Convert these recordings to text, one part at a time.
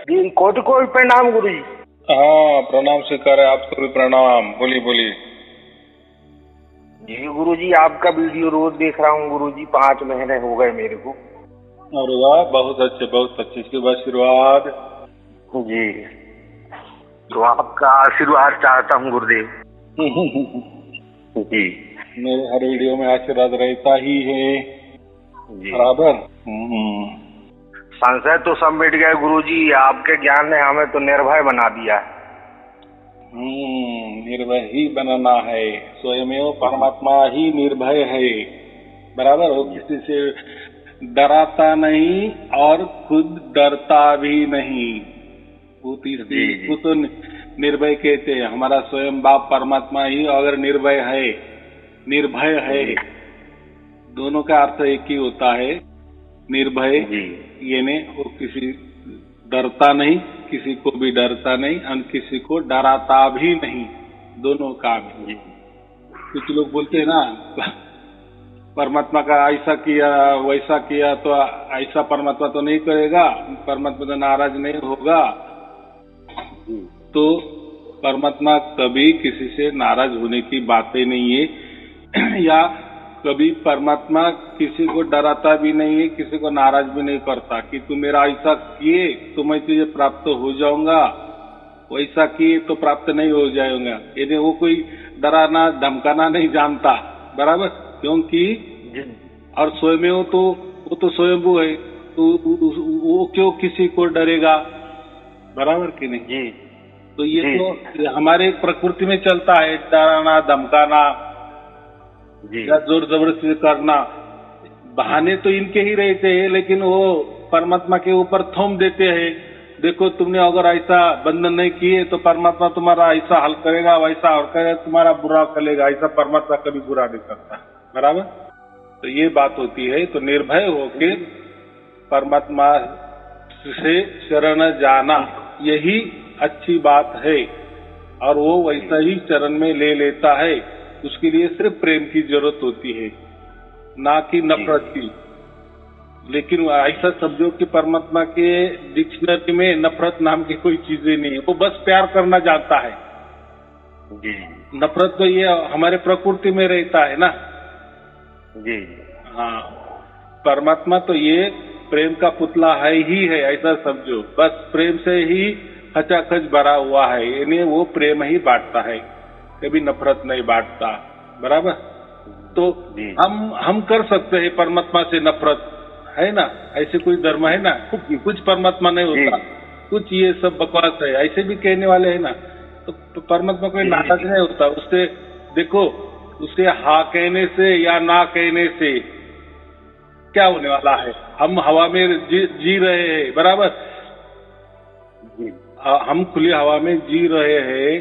जी कोटि कोटि प्रणाम गुरु जी। हाँ प्रणाम स्वीकार है, आपको भी प्रणाम। बोलिए बोलिए। जी गुरु जी आपका वीडियो रोज देख रहा हूँ गुरु जी, 5 महीने हो गए मेरे को। अरे वाह, बहुत अच्छे बहुत अच्छे, इसके आशीर्वाद जी तो आपका आशीर्वाद चाहता हूँ गुरुदेव। जी मेरे हर वीडियो में आशीर्वाद रहता ही है जी। बराबर। संशय तो सब मिट गए गुरु जी, आपके ज्ञान ने हमें तो निर्भय बना दिया है। निर्भय ही बनना है, स्वयं परमात्मा ही निर्भय है बराबर। वो किसी से डराता नहीं और खुद डरता भी नहीं। वो तीसरी को तो निर्भय कहते हैं। हमारा स्वयं बाप परमात्मा ही अगर निर्भय है, दोनों का अर्थ एक ही होता है। निर्भय यानी वो किसी डरता नहीं, किसी को भी डरता नहीं और किसी को डराता भी नहीं, दोनों का भी। कुछ लोग बोलते हैं ना परमात्मा का ऐसा किया वैसा किया, तो ऐसा परमात्मा तो नहीं करेगा, परमात्मा तो नाराज नहीं होगा। तो परमात्मा कभी किसी से नाराज होने की बातें नहीं है या कभी परमात्मा किसी को डराता भी नहीं है, किसी को नाराज भी नहीं करता कि तू मेरा ऐसा किए तो मैं तुझे प्राप्त हो जाऊंगा, वैसा किए तो प्राप्त नहीं हो जाएगा। यदि वो कोई डराना धमकाना नहीं जानता बराबर, क्योंकि और स्वयं वो तो स्वयंभू है, तो वो क्यों किसी को डरेगा बराबर कि नहीं। जी तो ये तो हमारे प्रकृति में चलता है, डराना धमकाना या जोर जबरदस्ती करना। बहाने तो इनके ही रहते हैं, लेकिन वो परमात्मा के ऊपर थोम देते हैं। देखो तुमने अगर ऐसा बंधन नहीं किए तो परमात्मा तुम्हारा ऐसा हल करेगा, वैसा हल करेगा, तुम्हारा बुरा करेगा। ऐसा परमात्मा कभी बुरा नहीं करता बराबर। तो ये बात होती है। तो निर्भय होकर परमात्मा से शरण जाना यही अच्छी बात है, और वो वैसा ही चरण में ले लेता है। उसके लिए सिर्फ प्रेम की जरूरत होती है, ना कि नफरत की। लेकिन ऐसा समझो कि परमात्मा के डिक्शनरी में नफरत नाम की कोई चीजें नहीं है, वो बस प्यार करना जानता है। नफरत तो ये हमारे प्रकृति में रहता है ना। जी हाँ, परमात्मा तो ये प्रेम का पुतला है ही है, ऐसा समझो। बस प्रेम से ही खचाखच भरा हुआ है, यानी वो प्रेम ही बांटता है, कभी नफरत नहीं बांटता बराबर। तो हम कर सकते हैं परमात्मा से नफरत, है ना। ऐसे कोई धर्म है ना, कुछ परमात्मा नहीं होता, कुछ ये सब बकवास है, ऐसे भी कहने वाले है ना। तो परमात्मा कोई नाराज नहीं होता उससे। देखो उससे हाँ कहने से या ना कहने से क्या होने वाला है। हम हवा में जी रहे हैं बराबर, हम खुली हवा में जी रहे हैं।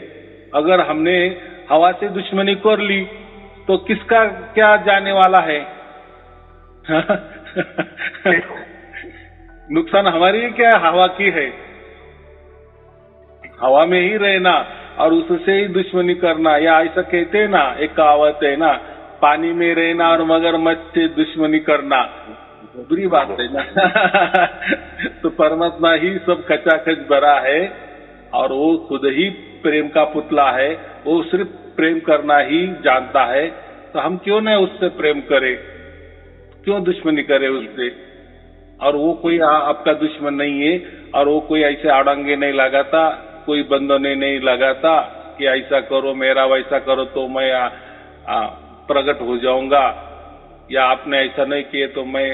अगर हमने हवा से दुश्मनी कर ली तो किसका क्या जाने वाला है। नुकसान हमारी क्या हवा की है। हवा में ही रहना और उससे ही दुश्मनी करना, या ऐसा कहते हैं ना, एक कहावत है ना, पानी में रहना और मगरमच्छ से दुश्मनी करना, बुरी बात है ना। तो परमात्मा ही सब खचाखच भरा है और वो खुद ही प्रेम का पुतला है, वो सिर्फ प्रेम करना ही जानता है। तो हम क्यों न उससे प्रेम करें, क्यों दुश्मनी करें उससे। और वो कोई आपका दुश्मन नहीं है, और वो कोई ऐसे आड़ंगे नहीं लगाता, कोई बंधने नहीं लगाता कि ऐसा करो मेरा, वैसा करो तो मैं प्रकट हो जाऊंगा, या आपने ऐसा नहीं किए तो मैं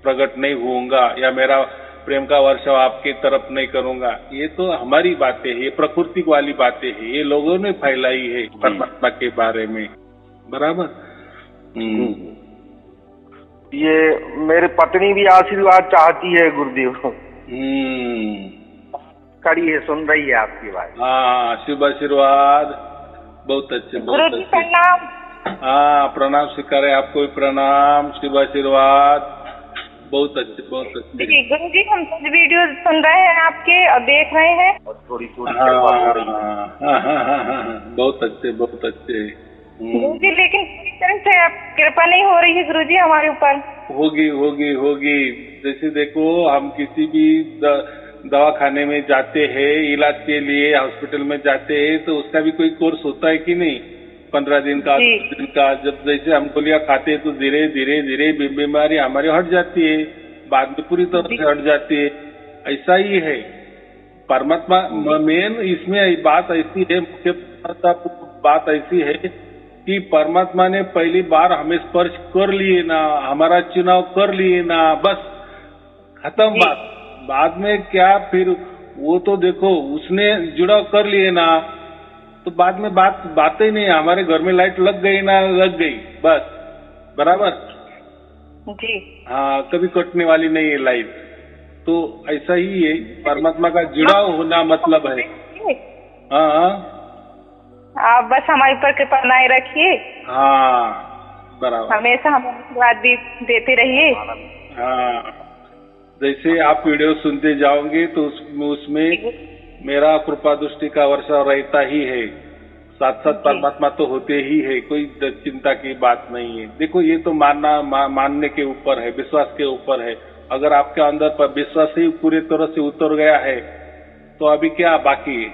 प्रकट नहीं होऊंगा, या मेरा प्रेम का वर्षाव आपकी तरफ नहीं करूंगा। ये तो हमारी बातें है, ये प्रकृति वाली बातें है, ये लोगों ने फैलाई है परमात्मा के बारे में बराबर। ये मेरी पत्नी भी आशीर्वाद चाहती है गुरुदेव। खड़ी है, सुन रही है आपकी बात। हाँ, शुभ आशीर्वाद, बहुत अच्छे बहुत अच्छे। प्रणाम। हाँ प्रणाम स्वीकार है, आपको भी प्रणाम, शुभ आशीर्वाद, बहुत अच्छे बहुत अच्छे। जी गुरु जी, हम कुछ वीडियो सुन रहे हैं आपके और देख रहे हैं, और थोड़ी कृपा हो रही है। बहुत अच्छे बहुत अच्छे गुरु जी। लेकिन पूरी तरह से आप कृपा नहीं हो रही है गुरु जी हमारे ऊपर। होगी होगी होगी। जैसे देखो, हम किसी भी दवाखाने में जाते हैं इलाज के लिए, हॉस्पिटल में जाते हैं, तो उसका भी कोई कोर्स होता है कि नहीं? 15 दिन का, 10 दिन का। जब जैसे हम गोलियां खाते हैं तो धीरे धीरे धीरे बीमारी हमारी हट जाती है, बाद में पूरी तरह से हट जाती है। ऐसा ही है परमात्मा। मेन इसमें बात ऐसी है, मुख्य बात ऐसी है कि परमात्मा ने पहली बार हमें स्पर्श कर लिए ना, हमारा चुनाव कर लिए ना, बस खत्म बात। बाद में क्या फिर वो तो देखो उसने जुड़ाव कर लिए ना, तो बाद में बात ही नहीं। हमारे घर में लाइट लग गई ना, लग गई, बस बराबर जी। हाँ, कभी कटने वाली नहीं है लाइट। तो ऐसा ही है, परमात्मा का जुड़ाव होना मतलब है। हाँ, आप बस हमारे ऊपर कृपा बनाए रखिए। हाँ बराबर, हमेशा हमें आशीर्वाद भी देते रहिए। हाँ, जैसे आप वीडियो सुनते जाओगे तो उसमें मेरा कृपा दृष्टि का वर्षा रहता ही है, साथ साथ परमात्मा तो होते ही है, कोई चिंता की बात नहीं है। देखो ये तो मानने के ऊपर है, विश्वास के ऊपर है। अगर आपके अंदर पर विश्वास ही पूरी तरह से उतर गया है तो अभी क्या बाकी है?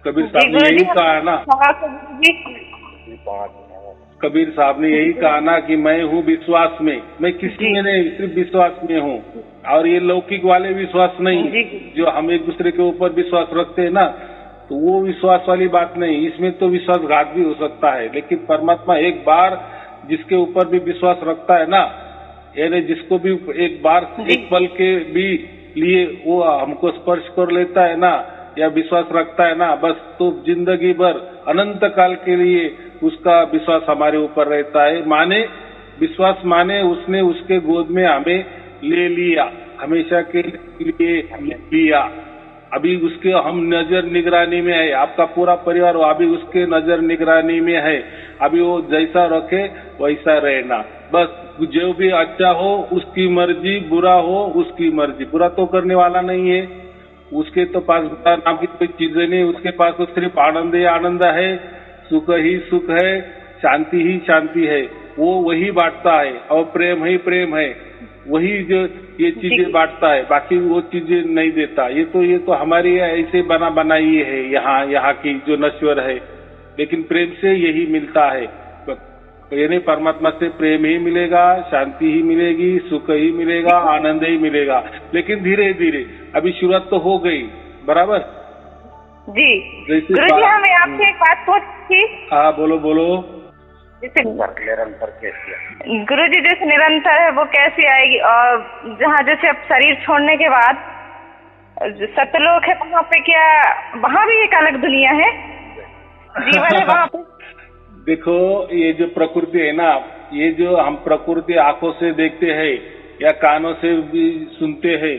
कबीर साहब ने यही कहा ना, कबीर साहब ने यही कहा ना कि मैं हूँ विश्वास में, मैं किसी में नहीं, सिर्फ विश्वास में हूँ। और ये लौकिक वाले विश्वास नहीं, जो हम एक दूसरे के ऊपर विश्वास रखते हैं ना, तो वो विश्वास वाली बात नहीं। इसमें तो विश्वासघात भी हो सकता है, लेकिन परमात्मा एक बार जिसके ऊपर भी विश्वास रखता है ना, यानी जिसको भी एक बार एक पल के भी लिए वो हमको स्पर्श कर लेता है ना, या विश्वास रखता है ना, बस तो जिंदगी भर अनंत काल के लिए उसका विश्वास हमारे ऊपर रहता है। माने विश्वास माने उसने उसके गोद में हमें ले लिया, हमेशा के लिए लिया। अभी उसके हम नजर निगरानी में है, आपका पूरा परिवार अभी उसके नजर निगरानी में है। अभी वो जैसा रखे वैसा रहना, बस जो भी अच्छा हो उसकी मर्जी, बुरा हो उसकी मर्जी। बुरा तो करने वाला नहीं है, उसके तो पास बुरा नाम की कोई चीजें नहीं, उसके पास तो सिर्फ आनंद ही आनंद है, सुख ही सुख है, शांति ही शांति है। वो वही बांटता है, और प्रेम ही प्रेम है, वही जो ये चीजें बांटता है, बाकी वो चीजें नहीं देता। ये तो हमारी ऐसे बनाई है यहाँ की जो नश्वर है, लेकिन प्रेम से यही मिलता है। यानी परमात्मा से प्रेम ही मिलेगा, शांति ही मिलेगी, सुख ही मिलेगा, आनंद ही मिलेगा। लेकिन धीरे धीरे, अभी शुरुआत तो हो गई, बराबर जी। गुरुजी हमें आपसे एक बात पूछी। हाँ बोलो बोलो। जैसे निरंतर कैसे गुरुजी, जैसे निरंतर है वो कैसे आएगी? और जहाँ जैसे अब शरीर छोड़ने के बाद सत्यलोक है, वहाँ पे क्या वहाँ भी एक अलग दुनिया है, जीवन है वहाँ पे? देखो ये जो प्रकृति है ना, ये जो हम प्रकृति आंखों से देखते हैं या कानों से भी सुनते हैं,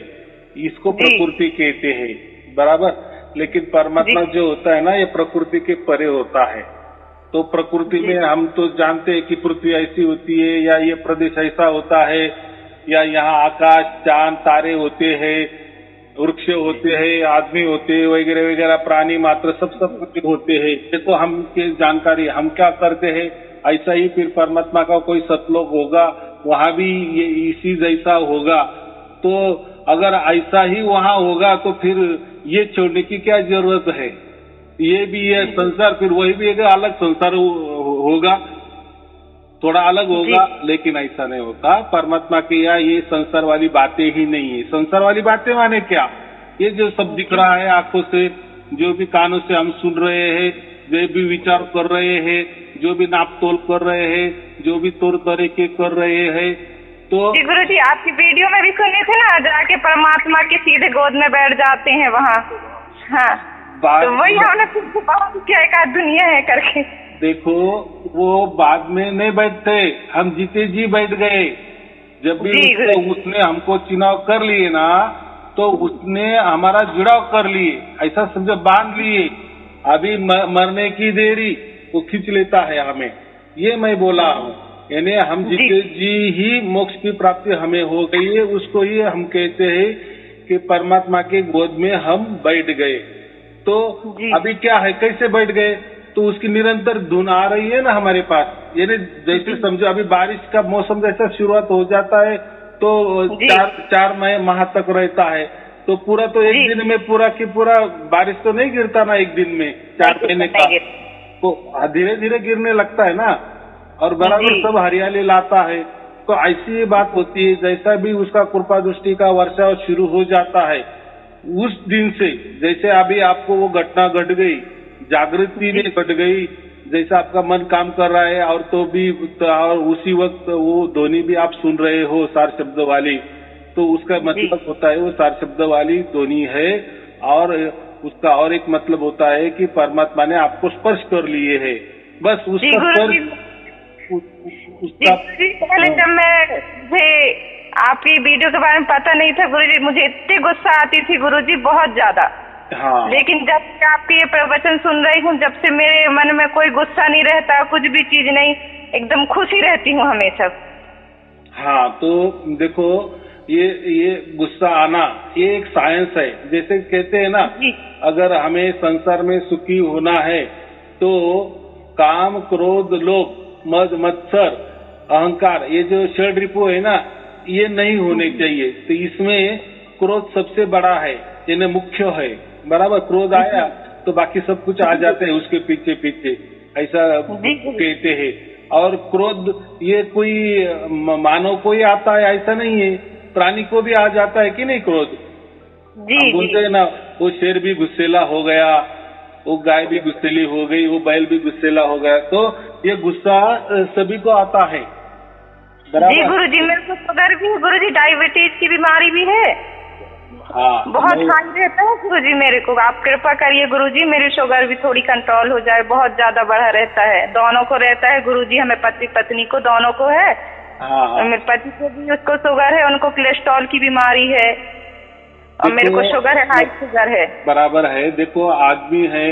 इसको प्रकृति कहते हैं, बराबर। लेकिन परमात्मा जो होता है ना, ये प्रकृति के परे होता है। तो प्रकृति में हम तो जानते हैं कि पृथ्वी ऐसी होती है, या ये प्रदेश ऐसा होता है, या यहाँ आकाश, चांद, तारे होते हैं, वृक्ष होते हैं, आदमी होते हैं, वगैरह वगैरह, प्राणी मात्र सब कुछ होते हैं। ये तो हम की जानकारी, हम क्या करते हैं। ऐसा ही फिर परमात्मा का कोई सतलोक होगा, वहाँ भी ये इसी जैसा होगा। तो अगर ऐसा ही वहाँ होगा तो फिर ये छोड़ने की क्या जरूरत है? ये भी है संसार, फिर वही भी एक अलग संसार होगा, थोड़ा अलग होगा, लेकिन ऐसा नहीं होता। परमात्मा के यहाँ ये संसार वाली बातें ही नहीं है। संसार वाली बातें माने क्या? ये जो सब दिख रहा है आंखों से, जो भी कानों से हम सुन रहे हैं, जो भी विचार कर रहे हैं, जो भी नाप तोल कर रहे हैं, जो भी तौर तरीके कर रहे हैं, तो गुरु जी आपकी वीडियो में भी सुने थे ना, जाके परमात्मा के सीधे गोद में बैठ जाते हैं वहाँ। हाँ, तो वही हमने क्या एक दुनिया है करके। देखो वो बाद में नहीं बैठते, हम जीते जी बैठ गए। जब भी उसने हमको चुनाव कर लिए ना, तो उसने हमारा जुड़ाव कर लिए, ऐसा समझो बांध लिए। अभी मरने की देरी वो खींच लेता है हमें, ये मैं बोला हूँ। यानी हम जीते जी ही मोक्ष की प्राप्ति हमें हो गई है, उसको ही हम कहते हैं कि परमात्मा के गोद में हम बैठ गए। तो अभी क्या है, कैसे बैठ गए? तो उसकी निरंतर धुन आ रही है ना हमारे पास। यानी जैसे समझो अभी बारिश का मौसम जैसा शुरुआत हो जाता है तो चार माह तक रहता है, तो पूरा तो एक दिन में पूरा की पूरा बारिश तो नहीं गिरता ना एक दिन में 4 महीने का, तो धीरे धीरे गिरने लगता है ना, और बराबर सब हरियाली लाता है। तो ऐसी ही बात होती है, जैसा भी उसका कृपा दृष्टि का वर्षा शुरू हो जाता है उस दिन से, जैसे अभी आपको वो घटना घट गई, जागृति में घट गई, जैसा आपका मन काम कर रहा है और तो भी और उसी वक्त वो ध्वनि भी आप सुन रहे हो सार शब्द वाली, तो उसका मतलब होता है वो सार शब्द वाली ध्वनि है। और उसका और एक मतलब होता है कि परमात्मा ने आपको स्पर्श कर लिए है, बस उसका पहले जब मुझे आपकी वीडियो के बारे में पता नहीं था गुरुजी, मुझे इतनी गुस्सा आती थी गुरुजी, बहुत ज्यादा। हाँ। लेकिन जब से आपके ये प्रवचन सुन रही हूँ, जब से मेरे मन में कोई गुस्सा नहीं रहता, कुछ भी चीज नहीं, एकदम खुशी रहती हूँ हमेशा। हाँ, तो देखो ये गुस्सा आना ये एक साइंस है। जैसे कहते हैं ना, अगर हमें संसार में सुखी होना है तो काम, क्रोध, लोभ, मद, मत्सर, अहंकार, ये जो षड रिपु है ना, ये नहीं होने चाहिए। तो इसमें क्रोध सबसे बड़ा है, यानी मुख्य है, बराबर। क्रोध आया तो बाकी सब कुछ आ जाते हैं उसके पीछे पीछे, ऐसा कहते हैं। और क्रोध ये कोई मानव को ही आता है ऐसा नहीं है, प्राणी को भी आ जाता है कि नहीं क्रोध। हम बोलते हैं ना, वो शेर भी गुस्सेला हो गया, वो गाय भी गुस्सेली हो गई, वो बैल भी गुस्सेला हो गया, तो ये गुस्सा सभी को आता है, बराबर। जी गुरुजी, मेरे को शुगर भी है गुरुजी, डायबिटीज की बीमारी भी है। हाँ, बहुत हाई रहता है गुरुजी मेरे को, आप कृपा करिए गुरुजी, मेरी शुगर भी थोड़ी कंट्रोल हो जाए, बहुत ज्यादा बढ़ा रहता है, दोनों को रहता है गुरुजी, हमें पति पत्नी को दोनों को है। हाँ। मेरे पति को भी उसको शुगर है, उनको कोलेस्ट्रॉल की बीमारी है, और मेरे को शुगर है, हाई शुगर है। बराबर है। देखो आदमी है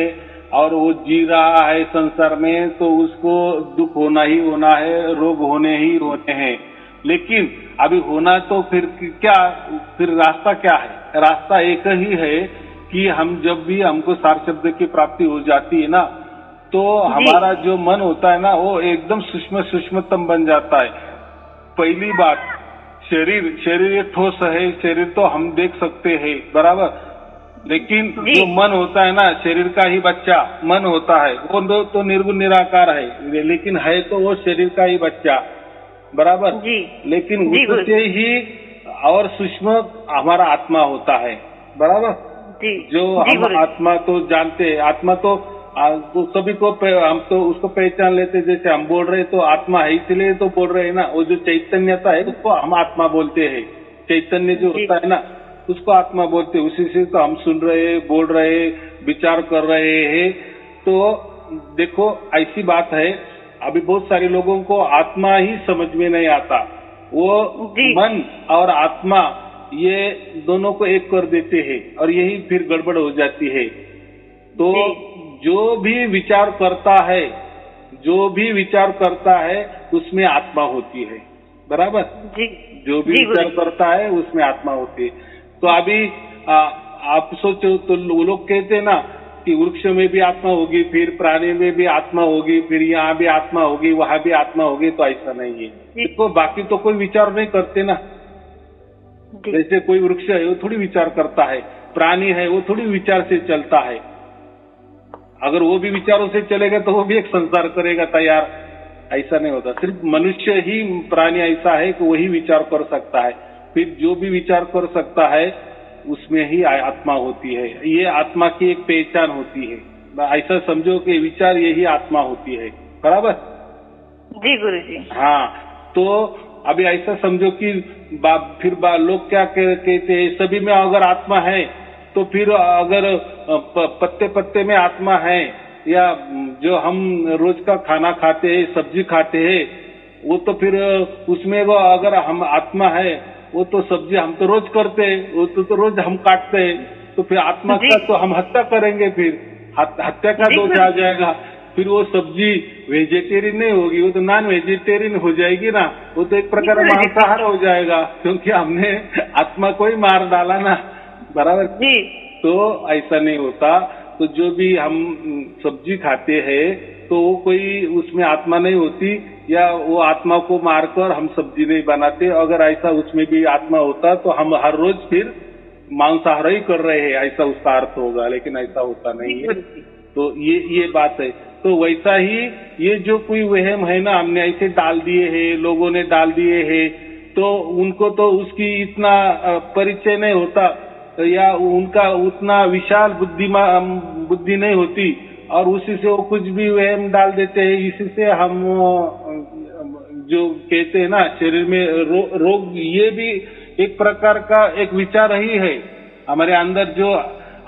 और वो जी रहा है संसार में, तो उसको दुख होना ही होना है, रोग होने ही होने हैं। लेकिन अभी होना तो फिर क्या, फिर रास्ता क्या है? रास्ता एक ही है कि हम जब भी हमको सार शब्द की प्राप्ति हो जाती है ना, तो हमारा जो मन होता है ना, वो एकदम सूक्ष्मतम बन जाता है। पहली बात, शरीर एक ठोस है, शरीर तो हम देख सकते हैं, बराबर। लेकिन जो मन होता है ना, शरीर का ही बच्चा मन होता है, वो तो निर्गुण निराकार है, लेकिन है तो वो शरीर का ही बच्चा, बराबर। लेकिन उससे ही और सूक्ष्म हमारा आत्मा होता है, बराबर। जो हम आत्मा तो जानते हैं, आत्मा तो सभी को हम तो उसको पहचान लेते, जैसे हम बोल रहे तो आत्मा है इसलिए तो बोल रहे हैं ना। वो जो चैतन्यता है उसको हम आत्मा बोलते हैं, चैतन्य जो होता है ना उसको आत्मा बोलते हैं। उसी से तो हम सुन रहे, बोल रहे, विचार कर रहे हैं। तो देखो ऐसी बात है, अभी बहुत सारे लोगों को आत्मा ही समझ में नहीं आता, वो मन और आत्मा ये दोनों को एक कर देते हैं, और यही फिर गड़बड़ हो जाती है। तो जो भी विचार करता है उसमें आत्मा होती है, बराबर। जो भी विचार करता है उसमें आत्मा होती है। तो अभी आप सोचो तो लोग कहते हैं ना कि वृक्ष में भी आत्मा होगी, फिर प्राणी में भी आत्मा होगी, फिर यहाँ भी आत्मा होगी, वहां भी आत्मा होगी। तो ऐसा नहीं है। तो बाकी तो कोई विचार नहीं करते ना। जैसे कोई वृक्ष है वो थोड़ी विचार करता है, प्राणी है वो थोड़ी विचार से चलता है। अगर वो भी विचारों से चलेगा तो वो भी एक संसार करेगा तैयार, ऐसा नहीं होता। सिर्फ मनुष्य ही प्राणी ऐसा है कि वही विचार कर सकता है। फिर जो भी विचार कर सकता है उसमें ही आत्मा होती है। ये आत्मा की एक पहचान होती है। ऐसा समझो कि विचार यही आत्मा होती है, बराबर। जी गुरुजी। हाँ, तो अभी ऐसा समझो कि फिर लोग क्या कहते हैं, सभी में अगर आत्मा है तो फिर अगर पत्ते पत्ते में आत्मा है, या जो हम रोज का खाना खाते हैं, सब्जी खाते हैं, वो तो फिर उसमें वो अगर हम आत्मा है, वो तो सब्जी हम तो रोज करते हैं, वो तो रोज हम काटते हैं, तो फिर आत्मा का तो हम हत्या करेंगे, फिर हत्या का दोष आ जाएगा। फिर वो सब्जी वेजिटेरियन नहीं होगी, वो तो नॉन वेजिटेरियन हो जाएगी ना, वो तो एक प्रकार मांसाहार हो जाएगा, क्योंकि हमने आत्मा को ही मार डाला ना, बराबर जी। तो ऐसा नहीं होता। तो जो भी हम सब्जी खाते हैं तो कोई उसमें आत्मा नहीं होती, या वो आत्मा को मारकर हम सब्जी नहीं बनाते। अगर ऐसा उसमें भी आत्मा होता तो हम हर रोज फिर मांसाहारी कर रहे हैं, ऐसा उसका अर्थ होगा, लेकिन ऐसा होता नहीं है। तो ये बात है। तो वैसा ही ये जो कोई वहम है ना, हमने ऐसे डाल दिए हैं, लोगों ने डाल दिए हैं, तो उनको तो उसकी इतना परिचय नहीं होता या उनका उतना विशाल बुद्धि नहीं होती, और उसी से वो कुछ भी वहम डाल देते हैं। इसी से हम जो कहते हैं ना शरीर में रोग, ये भी एक प्रकार का एक विचार ही है हमारे अंदर। जो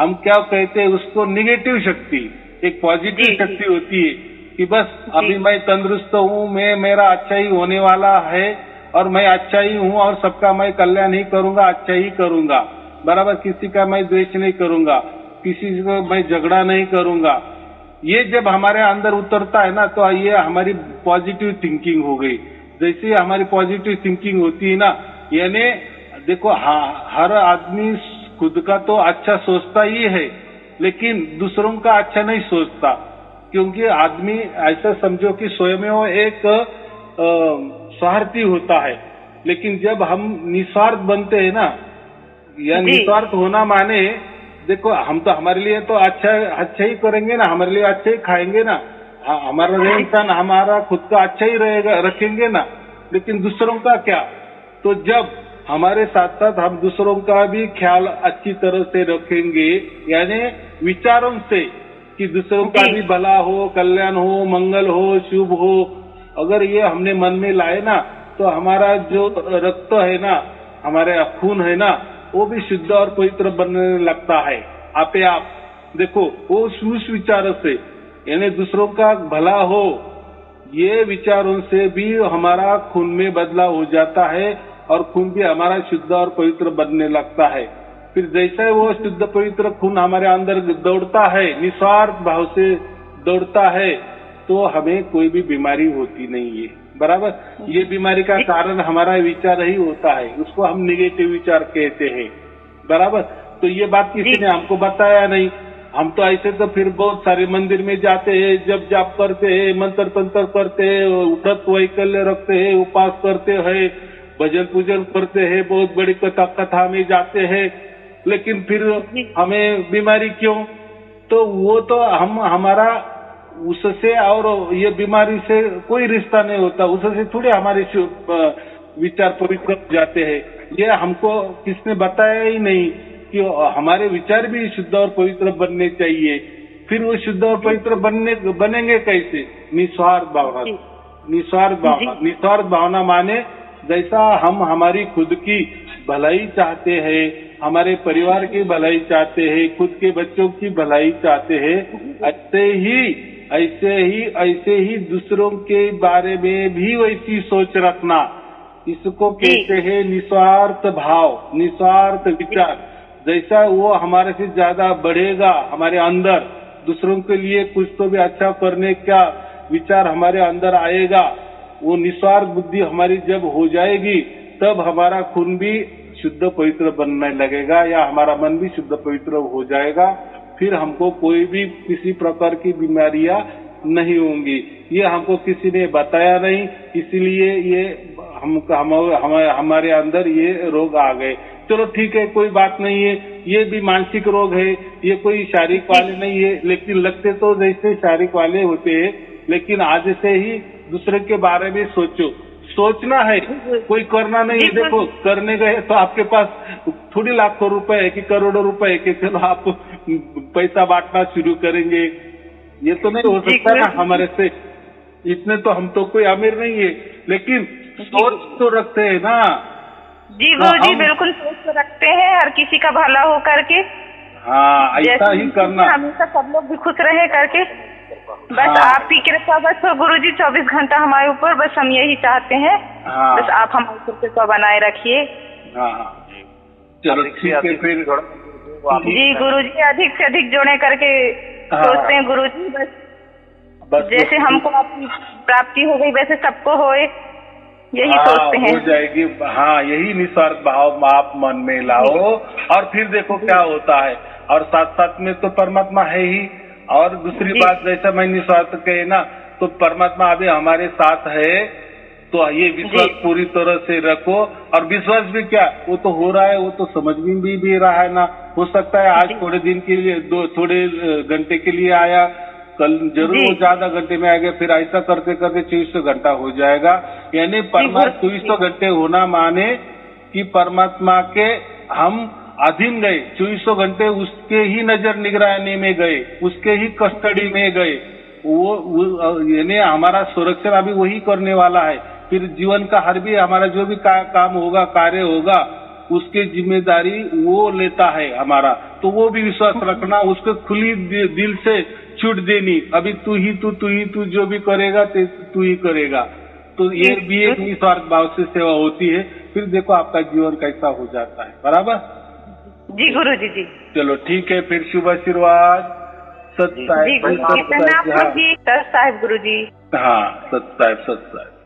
हम क्या कहते हैं उसको निगेटिव शक्ति, एक पॉजिटिव शक्ति होती है कि बस अभी मैं तंदुरुस्त हूँ, मेरा अच्छा ही होने वाला है और मैं अच्छा ही हूँ और सबका मैं कल्याण ही करूंगा, अच्छा ही करूंगा, बराबर। किसी का मैं द्वेष नहीं करूंगा, किसी को मैं झगड़ा नहीं करूंगा। ये जब हमारे अंदर उतरता है ना, तो ये हमारी पॉजिटिव थिंकिंग हो गई। जैसे हमारी पॉजिटिव थिंकिंग होती है ना, यानी देखो हर आदमी खुद का तो अच्छा सोचता ही है, लेकिन दूसरों का अच्छा नहीं सोचता, क्योंकि आदमी ऐसा समझो कि स्वयं वो एक स्वार्थी होता है। लेकिन जब हम निस्वार्थ बनते हैं ना, या निस्वार्थ होना माने देखो हम तो हमारे लिए तो अच्छा ही करेंगे ना, हमारे लिए अच्छा ही खाएंगे ना, हमारा रहन सहन हमारा खुद का अच्छा ही रहेगा, रखेंगे ना, लेकिन दूसरों का क्या। तो जब हमारे साथ साथ हम दूसरों का भी ख्याल अच्छी तरह से रखेंगे, यानी विचारों से कि दूसरों का भी भला हो, कल्याण हो, मंगल हो, शुभ हो, अगर ये हमने मन में लाए ना, तो हमारा जो रक्त है ना, हमारे खून है ना, वो भी शुद्ध और पवित्र बनने लगता है आपे आप। देखो वो उस विचारों से, यानी दूसरों का भला हो, ये विचारों से भी हमारा खून में बदलाव हो जाता है और खून भी हमारा शुद्ध और पवित्र बनने लगता है। फिर जैसे वो शुद्ध पवित्र खून हमारे अंदर दौड़ता है, निस्वार्थ भाव से दौड़ता है, तो हमें कोई भी बीमारी होती नहीं है, बराबर। ये बीमारी का कारण हमारा विचार ही होता है, उसको हम निगेटिव विचार कहते हैं, बराबर। तो ये बात किसी ने हमको बताया नहीं। हम तो ऐसे तो फिर बहुत सारे मंदिर में जाते हैं, जब जाप करते हैं, मंत्र तंत्र करते हैं, व्रत वैकल्य रखते हैं, उपास करते हैं, भजन पूजन करते हैं, बहुत बड़ी कथा में जाते हैं, लेकिन फिर हमें बीमारी क्यों? तो वो तो हमारा उससे और ये बीमारी से कोई रिश्ता नहीं होता, उससे थोड़े हमारे विचार पवित्र जाते हैं। ये हमको किसने बताया ही नहीं कि हमारे विचार भी शुद्ध और पवित्र बनने चाहिए। फिर वो शुद्ध और पवित्र बनेंगे कैसे? निस्वार्थ भावना। निस्वार्थ भावना माने जैसा हम हमारी खुद की भलाई चाहते हैं, हमारे परिवार की भलाई चाहते हैं, खुद के बच्चों की भलाई चाहते हैं, ऐसे ही दूसरों के बारे में भी वैसी सोच रखना। इसको कहते हैं निस्वार्थ भाव, निस्वार्थ विचार। जैसा वो हमारे से ज्यादा बढ़ेगा हमारे अंदर, दूसरों के लिए कुछ तो भी अच्छा करने का विचार हमारे अंदर आएगा, वो निस्वार्थ बुद्धि हमारी जब हो जाएगी, तब हमारा खून भी शुद्ध पवित्र बनने लगेगा, या हमारा मन भी शुद्ध पवित्र हो जाएगा। फिर हमको कोई भी किसी प्रकार की बीमारियां नहीं होंगी। ये हमको किसी ने बताया नहीं, इसीलिए ये हमारे अंदर ये रोग आ गए। चलो ठीक है, कोई बात नहीं है, ये भी मानसिक रोग है, ये कोई शारीरिक वाले नहीं है, लेकिन लगते तो जैसे शारीरिक वाले होते हैं। लेकिन आज से ही दूसरे के बारे में सोचना है, कोई करना नहीं है। देखो करने गए तो आपके पास थोड़ी लाखों रुपए है कि करोड़ों रुपए है कि चलो आप पैसा बांटना शुरू करेंगे, ये तो नहीं हो सकता ना हमारे से। इतने तो हम तो कोई अमीर नहीं है, लेकिन सोच तो रखते हैं ना। जी गुरुजी, बिल्कुल सोच तो रखते हैं, हर किसी का भला हो करके। हाँ, ऐसा ही करना, हमेशा सब लोग भी खुश रहे करके। बस आप ही कृपा, बस गुरुजी 24 घंटा हमारे ऊपर, बस हम यही चाहते हैं। बस आप हमारी कृपा बनाए रखिए। चलो ठीक है फिर। जी गुरुजी, अधिक से अधिक जुड़े करके सोचते हैं गुरुजी, बस जैसे हमको आपकी प्राप्ति हो गई वैसे सबको होए, यही सोचते हैं। हो जाएगी। हाँ, यही निस्वार्थ भाव आप मन में लाओ, और फिर देखो क्या होता है। और साथ साथ में तो परमात्मा है ही। और दूसरी बात, जैसा मैं निस्वार्थ कहे ना, तो परमात्मा अभी हमारे साथ है, तो ये विश्वास पूरी तरह से रखो। और विश्वास भी क्या, वो तो हो रहा है, वो तो समझ में भी रहा है ना। हो सकता है आज थोड़े दिन के लिए, थोड़े घंटे के लिए आया, कल जरूर ज्यादा घंटे में आएगा, फिर ऐसा करते करते 2400 घंटा हो जाएगा। यानी परमात्मा 2400 घंटे होना माने कि परमात्मा के हम अधीन गए, 2400 घंटे उसके ही नजर निगरानी में गए, उसके ही कस्टडी में गए। वो यानी हमारा संरक्षण अभी वही करने वाला है। फिर जीवन का हर भी हमारा जो भी काम होगा, कार्य होगा, उसकी जिम्मेदारी वो लेता है हमारा। तो वो भी विश्वास रखना, उसको खुली दिल से छूट देनी, अभी तू ही तू जो भी करेगा तू ही करेगा। तो ये भी एक निस्वार्थ भाव से सेवा होती है। फिर देखो आपका जीवन कैसा हो जाता है। बराबर जी गुरु जी। जी चलो ठीक है, फिर शुभ आशीर्वाद। सत साहिब, सत साहिब गुरु जी। हाँ, सत साहिब।